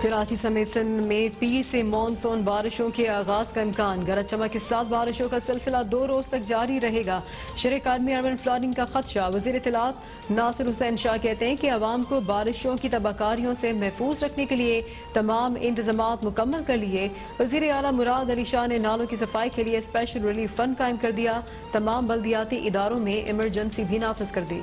कराची समेत सिंध में पीर से मानसून बारिशों के आगाज का इम्कान। गरज चमक के साथ बारिशों का सिलसिला 2 रोज तक जारी रहेगा। शहर कादमी अर्बन फ्लडिंग का खदशा। वजीर इत्तलात नासिर हुसैन शाह कहते हैं कि अवाम को बारिशों की तबाहकारियों से महफूज रखने के लिए तमाम इंतजामात मुकम्मल कर लिए। वजीर आला मुराद अली शाह ने नालों की सफाई के लिए स्पेशल रिलीफ फंड कायम कर दिया। तमाम बल्दियाती इदारों में इमरजेंसी भी नाफिज कर दी।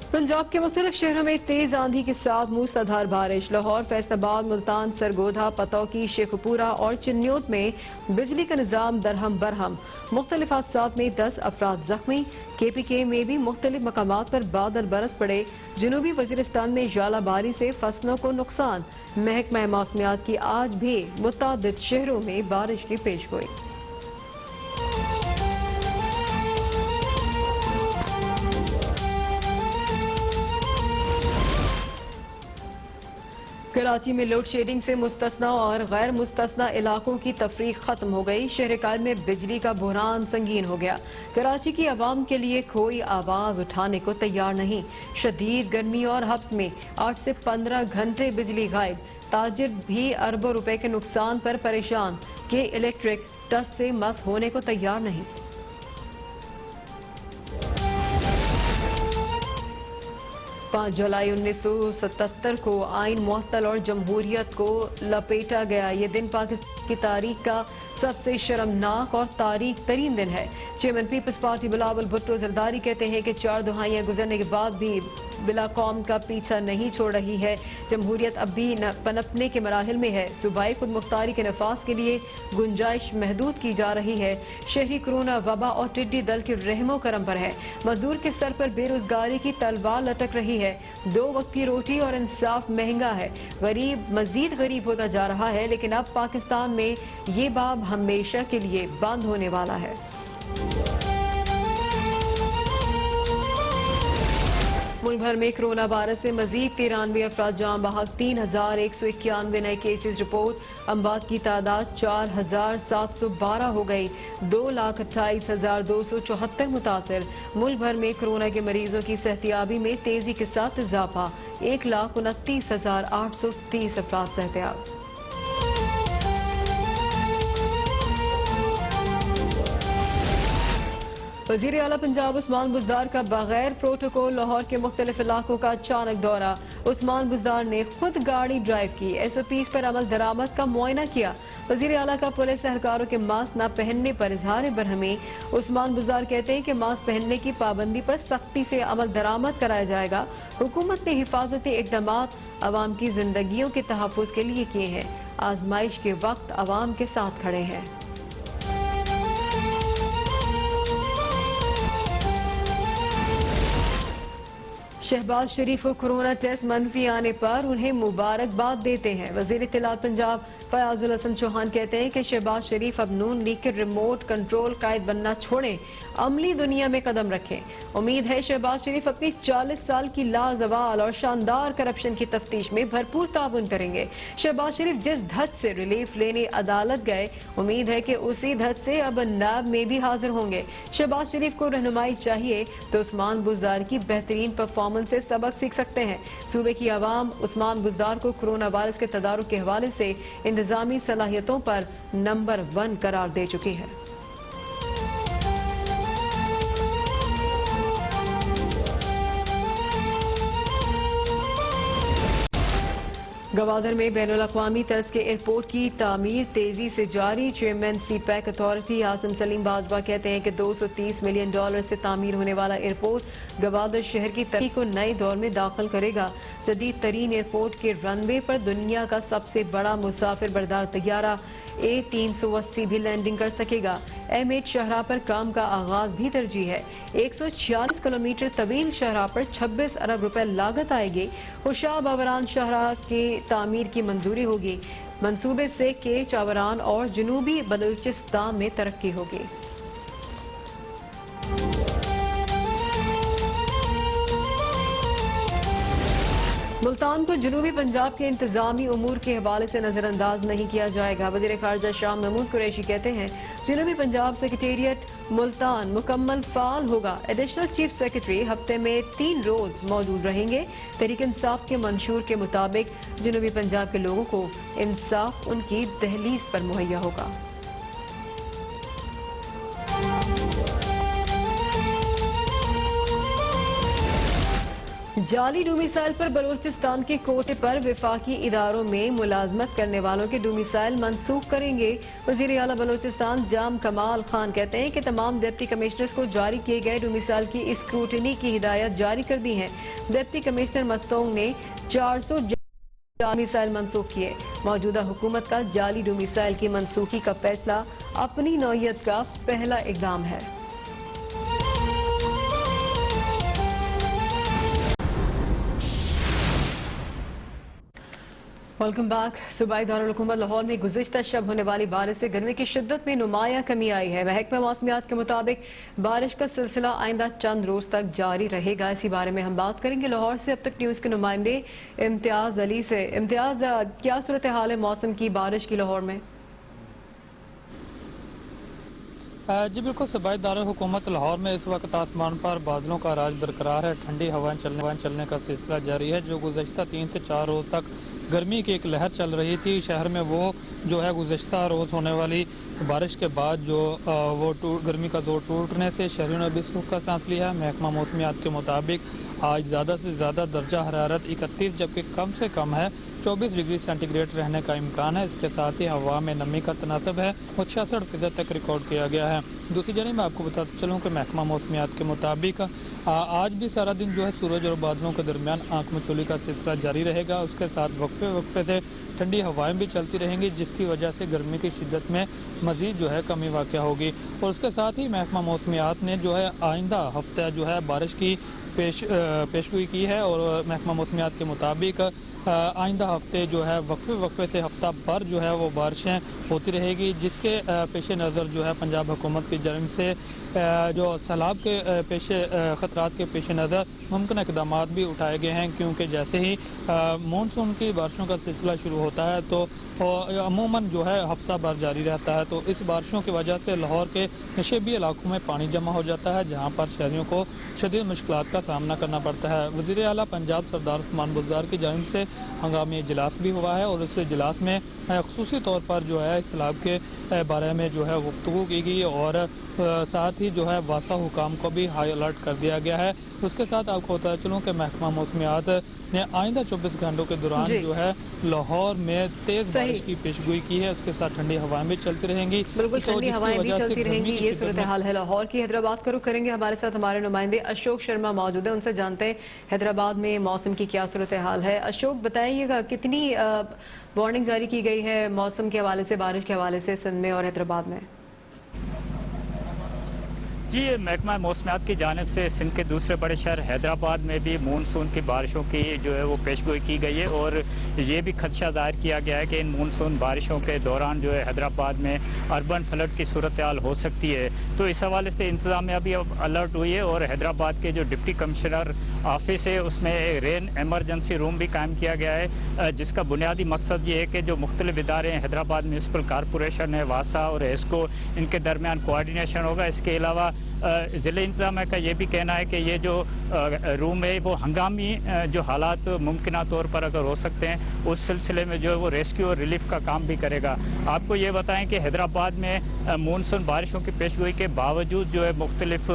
पंजाब के मुख्तलिफ शहरों में तेज आंधी के साथ मूसलाधार बारिश। लाहौर, फैसलाबाद, मुल्तान, सरगोधा, पतौकी, शेखपुरा और चिन्योत में बिजली का निजाम दरहम बरहम। मुख्तलिफ हादसात में 10 अफराद जख्मी। KPK में भी मुख्तलिफ मकामात पर बादल बरस पड़े। जनूबी वजीरिस्तान में जालाबारी से फसलों को नुकसान। महकमा मौसमियात की आज भी मुतादिद शहरों में बारिश की पेशगोई। कराची में लोड शेडिंग से मुस्तस्ना और गैर मुस्तस्ना इलाकों की तफरीक खत्म हो गई। शहर काल में बिजली का बुहरान संगीन हो गया। कराची की आवाम के लिए कोई आवाज उठाने को तैयार नहीं। शदीद गर्मी और हब्स में 8 से 15 घंटे बिजली गायब। ताजिर भी अरबों रुपए के नुकसान पर परेशान कि इलेक्ट्रिक टच से मस होने को तैयार नहीं। 5 जुलाई 1977 को आइन मुअत्तल और जमहूरियत को लपेटा गया। ये दिन पाकिस्तान की तारीख का सबसे शर्मनाक और तारीख तरीन दिन है। Chairman Peoples Party Bilawal Bhutto Zardari कहते हैं कि 4 दुहाइयां गुजरने के बाद भी बिला कौम का पीछा नहीं छोड़ रही है। जमहूरियत अब भी पनपने के मराहिल में है। सूबाई खुद मुख्तारी के नफाज के लिए गुंजाइश महदूद की जा रही है। शहरी कोरोना वबा और टिड्डी दल के रहमो करम पर है। मजदूर के सर पर बेरोजगारी की तलवार लटक रही है। 2 वक्त की रोटी और इंसाफ महंगा है। गरीब मजीद गरीब होता जा रहा है, लेकिन अब पाकिस्तान में ये बाब हमेशा के लिए बंद होने वाला है। मुल्क भर में कोरोना वायरस से मजीद 93 अफराद जान बहक। 3191 नए केसेस रिपोर्ट। अमवात की तादाद 4712 हो गई। 2,28,274 मुतासर। मुल्क भर में कोरोना के मरीजों की सेहतियाबी में तेजी के साथ इजाफा। 1,29,830 अफराद सेहतियाब। वजीर आला पंजाब उस्मान बुज़दार का बगैर प्रोटोकॉल लाहौर के मुख्तलिफ इलाकों का अचानक दौरा। उस्मान बुज़दार ने खुद गाड़ी ड्राइव की। SOPs पर अमल दरामद का मुआयना किया। वजीर आला का पुलिस एहलकारों के मास्क न पहनने पर इजहार बरहमी। उस्मान बुज़दार कहते हैं कि मास्क पहनने की पाबंदी पर सख्ती से अमल दरामद कराया जाएगा। हुकूमत ने हिफाजती इकदाम अवाम की जिंदगियों के तहफ़्फ़ुज़ के लिए किए हैं। आजमाइश के वक्त अवाम के साथ खड़े हैं। शहबाज शरीफ को कोरोना टेस्ट मनफी आने पर उन्हें मुबारकबाद देते हैं। वजीर इत्तलात पंजाब फयाजुल हसन चौहान कहते हैं कि शहबाज शरीफ अब नून लीग के रिमोट कंट्रोल कायद बनना छोड़ें, अमली दुनिया में कदम रखें। उम्मीद है शहबाज शरीफ अपनी 40 साल की लाजवाल और शानदार करप्शन की तफ्तीश में भरपूर ताउन करेंगे। शहबाज शरीफ जिस धत से रिलीफ लेने अदालत गए, उम्मीद है कि उसी धत से अब नाब में भी हाजिर होंगे। शहबाज शरीफ को रहनुमाई चाहिए तो उस्मान बुज़दार की बेहतरीन परफॉर्मेंस से सबक सीख सकते हैं। सूबे की आवाम उस्मान बुज़दार को कोरोना वायरस के तदारुक के हवाले से इंतजामी सलाहियतों पर नंबर 1 करार दे चुकी है। गवादर में बैनुल अक़वामी तर्ज के एयरपोर्ट की तामीर तेजी से जारी। Chairman CPEC authority Asim Salim Bajwa कहते हैं कि $230 मिलियन से तामीर होने वाला एयरपोर्ट गवादर शहर की तरक्की को नए दौर में दाखिल करेगा। जदीद तरीन एयरपोर्ट के रनवे पर दुनिया का सबसे बड़ा मुसाफिर बरदार तैयारा A380 भी लैंडिंग कर सकेगा। M8 शाहराह पर काम का आगाज भी तरजीह है। 146 किलोमीटर तवील शाहराह पर 26 अरब रुपए लागत आएगी। हुशाब आवरान शाहराह की तामीर की मंजूरी होगी। मंसूबे से के चावरान और जनूबी बलूचिस्तान में तरक्की होगी। मुल्तान को जनूबी पंजाब के इंतजामी उमूर के हवाले से नजरअंदाज नहीं किया जाएगा। वज़ीर ख़ारजा शाह महमूद कुरैशी कहते हैं जनूबी पंजाब सेक्रेटेरिएट मुल्तान मुकम्मल फाल होगा। एडिशनल चीफ सेक्रेटरी हफ्ते में 3 रोज मौजूद रहेंगे। तहरीक इंसाफ के मंशूर के मुताबिक जनूबी पंजाब के लोगों को इंसाफ उनकी दहलीज पर मुहैया होगा। जाली डोमिसाइल पर बलोचिस्तान के कोटे पर विफाकी इदारों में मुलाजमत करने वालों के डोमिसाइल मनसूख करेंगे। वज़ीर आला बलोचिस्तान जाम कमाल खान कहते हैं कि तमाम डिप्टी कमिश्नर्स को जारी किए गए डोमिसाइल की स्क्रूटनी की हिदायत जारी कर दी है। डिप्टी कमिश्नर मस्तोंग ने 400 डोमिसाइल मनसूख किए। मौजूदा हुकूमत का जाली डोमिसाइल की मनसूखी का फैसला अपनी नौयत का पहला इकदाम है। Welcome back. सूबाई दारुल हुकूमत लाहौर में गुज़िश्ता शब होने वाली बारिश से गर्मी की शिद्दत में नुमाया कमी आई है। महकमा मौसमियात के मुताबिक बारिश का सिलसिला आइंदा चंद रोज तक जारी रहेगा। इसी बारे में हम बात करेंगे लाहौर से अब तक न्यूज़ के नुमाइंदे इम्तियाज अली से। इम्तियाज, क्या सूरत हाल है मौसम की, बारिश की लाहौर में? जी बिल्कुल, सूबाई दारुल हुकूमत लाहौर में इस वक्त आसमान पर बादलों का राज बरकरार है। ठंडी हवाएं चलने का सिलसिला जारी है। जो गुज़श्ता 3 से 4 रोज तक गर्मी की एक लहर चल रही थी शहर में, वो जो है गुज़श्ता रोज़ होने वाली बारिश के बाद जो गर्मी का जोर टूटने से शहरियों ने भी सुख का सांस लिया है। महकमा मौसमियात के मुताबिक आज ज़्यादा से ज़्यादा दर्जा हरारत 31 जबकि कम से कम है 24 डिग्री सेंटीग्रेड रहने का इम्कान है। इसके साथ ही हवा में नमी का तनासब है वो 66% तक रिकॉर्ड किया गया है। दूसरी जानिब मैं आपको बताता चलूँ कि महकमा मौसमियात के मुताबिक आज भी सारा दिन जो है सूरज और बादलों के दरमियान आंख मचोली का सिलसिला जारी रहेगा। उसके साथ वक्फे से ठंडी हवाएं भी चलती रहेंगी जिसकी वजह से गर्मी की शिद्दत में मजीद जो है कमी वाक़या होगी। और उसके साथ ही महकमा मौसमियात ने जो है आइंदा हफ्ता जो है बारिश की पेशगोई की है। और महकमा मौसमियात के मुताबिक आइंदा हफ्ते जो है वक्फे से हफ्ता भर जो है वो बारिशें होती रहेगी, जिसके पेश नज़र जो है पंजाब हुकूमत की जानिब से जो सैलाब के ख़तरात के पेश नज़र मुमकिन इक़दाम भी उठाए गए हैं। क्योंकि जैसे ही मानसून की बारिशों का सिलसिला शुरू होता है तो अमूमन जो है हफ्ता भर जारी रहता है। तो इस बारिशों की वजह से लाहौर के नशेबी इलाकों में पानी जमा हो जाता है जहाँ पर शहरियों को शदीद मुश्किलात का सामना करना पड़ता है। वज़ीर आला पंजाब सरदार उस्मान बुज़दार की जानिब से हंगामी इजलास भी हुआ है और उस इजलास में ख़ुसूसी तौर पर जो है सैलाब के बारे में जो है गुफ्तगू की गई और साथ ही जो है वासा हुकाम को भी हाई अलर्ट कर दिया गया है। उसके साथ आपको बताया चलूँ कि महकमा मौसमियात ने आइंदा 24 घंटों के दौरान जो है लाहौर में तेज बारिश की पेशगोई की है। उसके साथ ठंडी हवाएं भी चलती रहेंगी। बिल्कुल, ठंडी हवाएं भी चलती रहेंगी। ये सूरत हाल है लाहौर की। हैदराबाद का रुख करेंगे। हमारे साथ हमारे नुमाइंदे अशोक शर्मा मौजूद है, उनसे जानते हैं हैदराबाद में मौसम की क्या सूरत हाल है। अशोक, बताइएगा कितनी वार्निंग जारी की गई है मौसम के हवाले से, बारिश के हवाले से सिंध में और हैदराबाद में? जी, महकमा मौसमियात की जानिब से सिंध के दूसरे बड़े शहर हैदराबाद में भी मानसून की बारिशों की जो है वो पेशगोई की गई है और ये भी खदशा जाहिर किया गया है कि इन मानसून बारिशों के दौरान जो है हैदराबाद में अर्बन फ्लड की सूरत हाल हो सकती है। तो इस हवाले से इंतजामिया भी अब अलर्ट हुई है और हैदराबाद के जो डिप्टी कमिश्नर ऑफिस है उसमें रेन एमरजेंसी रूम भी कायम किया गया है, जिसका बुनियादी मकसद ये है कि जो मुख्तलिफ इदारे हैं, हैदराबाद म्यूनसिपल कॉरपोरेशन है, वासा और एस्को, इनके दरमियान कोऑर्डिनेशन होगा। इसके अलावा ज़िले इंतजामिया का ये भी कहना है कि ये जो रूम है वो हंगामी जो हालात मुमकिन तौर पर अगर हो सकते हैं उस सिलसिले में जो है वो रेस्क्यू और रिलीफ का काम भी करेगा। आपको ये बताएं कि हैदराबाद में मानसून बारिशों की पेशगोई के बावजूद जो है मुख्तलिफ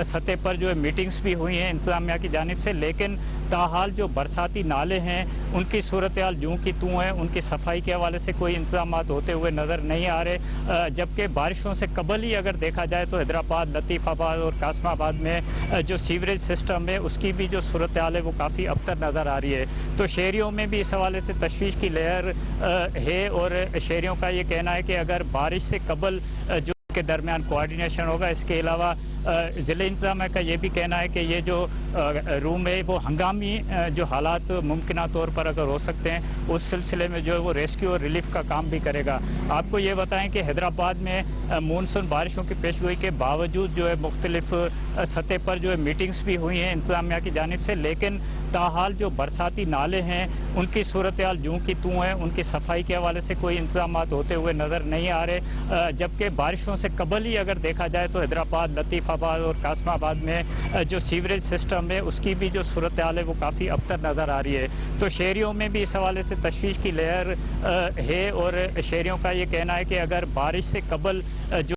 सतह पर जो है मीटिंग्स भी हुई हैं इंतजामिया की जानिब से, लेकिन ताहाल जो बरसाती नाले हैं उनकी सूरत हाल जूँ की तूँ है, उनकी सफाई के हवाले से कोई इंतजाम होते हुए नज़र नहीं आ रहे। जबकि बारिशों से कबल ही अगर देखा जाए तो हैदराबाद, लतीफ़ाबाद और कासमाबाद में जो सीवरेज सिस्टम है उसकी भी जो सूरत हाल है वो काफ़ी अबतर नज़र आ रही है। तो शहरियों में भी इस हवाले से तशवीश की लहर है और शहरियों का ये कहना है कि अगर बारिश से कबल जो के दरमियान कोऑर्डिनेशन होगा। इसके अलावा ज़िले इंतजामिया का ये भी कहना है कि ये जो रूम है वो हंगामी जो हालात मुमकिन तौर पर अगर हो सकते हैं उस सिलसिले में जो है वो रेस्क्यू और रिलीफ का काम भी करेगा। आपको ये बताएं कि हैदराबाद में मानसून बारिशों की पेशगोई के बावजूद जो है मुख्तलिफ सतह पर जो है मीटिंग्स भी हुई हैं इंतजामिया की जानिब से, लेकिन ताहाल जो बरसाती नाले हैं उनकी सूरत हाल जूं की तूं है, उनकी सफाई के हवाले से कोई इंतजाम होते हुए नज़र नहीं आ रहे। जबकि बारिशों से कबल ही अगर देखा जाए तो हैदराबाद, लतीफ़ाबाद और कासमाबाद में जो सीवरेज सिस्टम है उसकी भी जो सूरत हाल है वो काफ़ी अबतर नज़र आ रही है। तो शहरियों में भी इस हवाले से तशवीश की लहर है और शहरियों का ये कहना है कि अगर बारिश से कबल जो